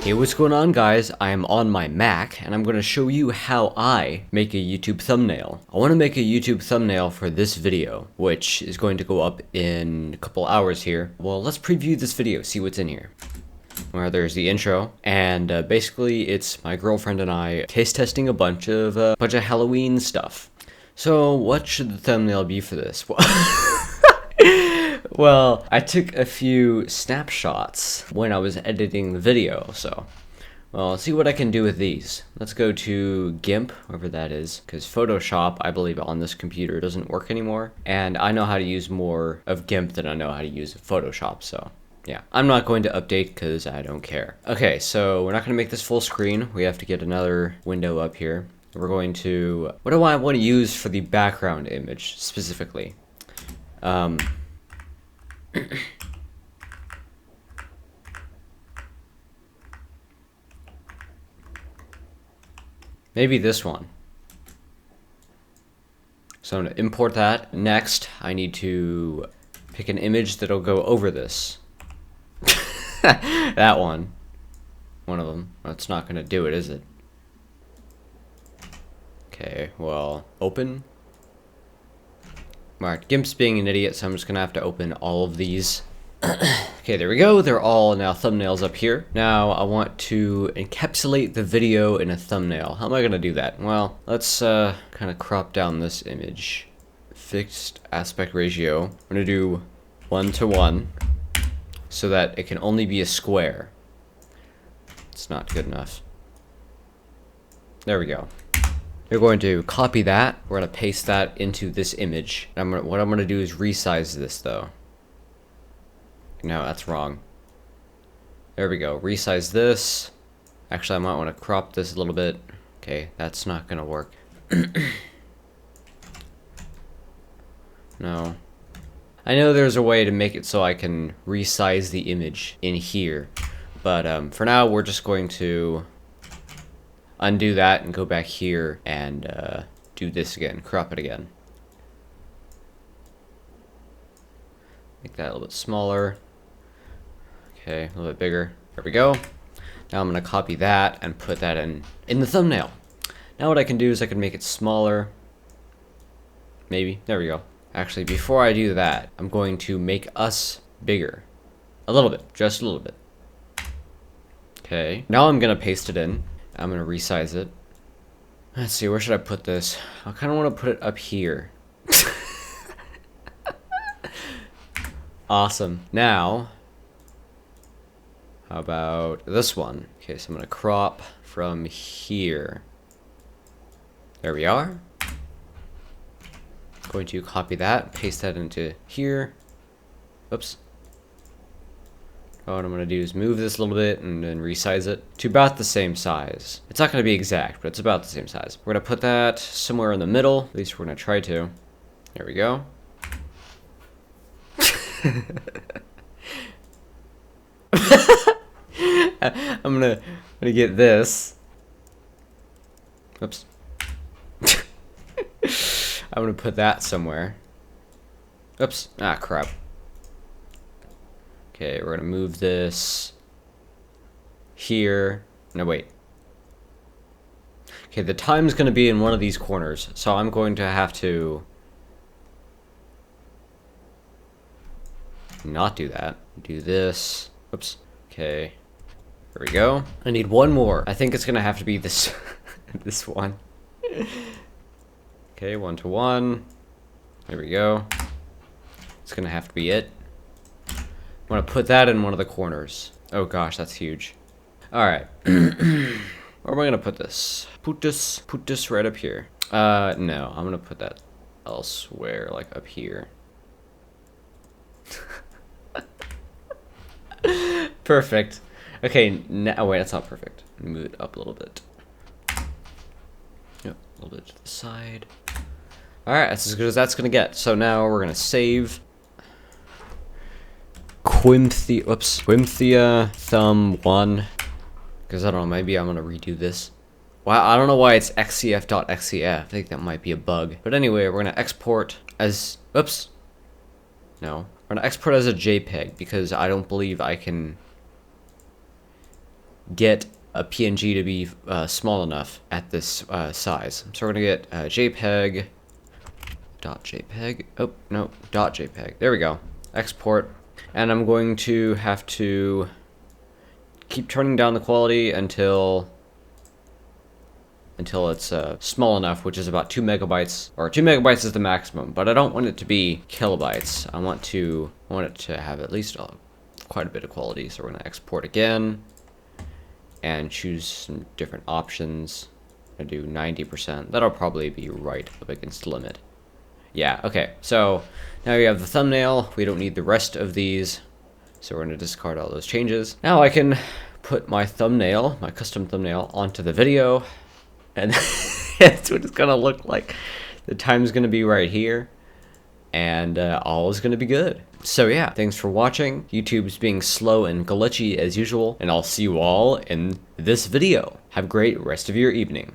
Hey, what's going on, guys? I am on my Mac and I'm going to show you how I make a YouTube thumbnail. I want to make a YouTube thumbnail for this video, which is going to go up in a couple hours here. Well, let's preview this video, see what's in here. Where there's the intro, and basically it's my girlfriend and I taste testing a bunch of Halloween stuff. So what should the thumbnail be for this? Well, I took a few snapshots when I was editing the video, so well, let's see what I can do with these. Let's go to GIMP, wherever that is, because Photoshop, I believe, on this computer doesn't work anymore, and I know how to use more of GIMP than I know how to use Photoshop, so yeah. I'm not going to update because I don't care. Okay, so we're not going to make this full screen. We have to get another window up here. We're going to... What do I want to use for the background image, specifically? Maybe this one. So I'm going to import that. Next, I need to pick an image that'll go over this. That one. One of them. That's not going to do it, is it? Okay, well, open. Alright, GIMP's being an idiot, so I'm just going to have to open all of these. Okay, there we go. They're all now thumbnails up here. Now, I want to encapsulate the video in a thumbnail. How am I going to do that? Well, let's kind of crop down this image. Fixed aspect ratio. I'm going to do 1:1 so that it can only be a square. It's not good enough. There we go. We're going to copy that. We're going to paste that into this image. What I'm going to do is resize this, though. No, that's wrong. There we go. Resize this. Actually, I might want to crop this a little bit. Okay, that's not going to work. No. I know there's a way to make it so I can resize the image in here. But for now, we're just going to undo that and go back here and do this again, crop it again. Make that a little bit smaller. Okay, a little bit bigger. There we go. Now I'm gonna copy that and put that in the thumbnail. Now what I can do is I can make it smaller. Maybe. There we go. Actually, before I do that, I'm going to make us bigger. A little bit, just a little bit. Okay. Now I'm gonna paste it in. I'm gonna resize it. Let's see, where should I put this? I kind of want to put it up here. Awesome. Now, how about this one? Okay, so I'm gonna crop from here. There we are. Going to copy that, paste that into here. Oops. What I'm going to do is move this a little bit and then resize it to about the same size. It's not going to be exact, but it's about the same size. We're going to put that somewhere in the middle. At least we're going to try to. There we go. I'm gonna get this. Oops. I'm going to put that somewhere. Oops. Ah, crap. Okay, we're gonna move this here. No, wait. Okay, the time's gonna be in one of these corners, so I'm going to have to not do that. Do this. Oops. Okay. There we go. I need one more. I think it's gonna have to be this this one. Okay, 1:1. There we go. It's gonna have to be it. I'm gonna put that in one of the corners. Oh gosh, that's huge. Alright. Where am I gonna put this? Put this right up here. No, I'm gonna put that elsewhere, like up here. Perfect. Okay, now, oh wait, that's not perfect. Move it up a little bit. Yep, a little bit to the side. Alright, that's as good as that's gonna get. So now we're gonna save. Quimthia thumb 1, because I don't know, maybe I'm gonna redo this. Wow, I don't know why it's xcf.xcf. I think that might be a bug. But anyway, we're gonna export as, oops, no, we're gonna export as a JPEG because I don't believe I can get a PNG to be small enough at this size. So we're gonna get JPEG, .jpeg, oh no, .jpeg, there we go, export, and I'm going to have to keep turning down the quality until it's small enough, which is about 2 megabytes, or 2 megabytes is the maximum, but I don't want it to be kilobytes. I want it to have at least quite a bit of quality. So we're gonna export again and choose some different options. I do 90%. That'll probably be right up against the limit. Yeah, okay, so now we have the thumbnail. We don't need the rest of these, so we're gonna discard all those changes. Now I can put my thumbnail, my custom thumbnail, onto the video, and that's what it's gonna look like. The time's gonna be right here, and all is gonna be good. So yeah, thanks for watching. YouTube's being slow and glitchy as usual, and I'll see you all in this video. Have a great rest of your evening.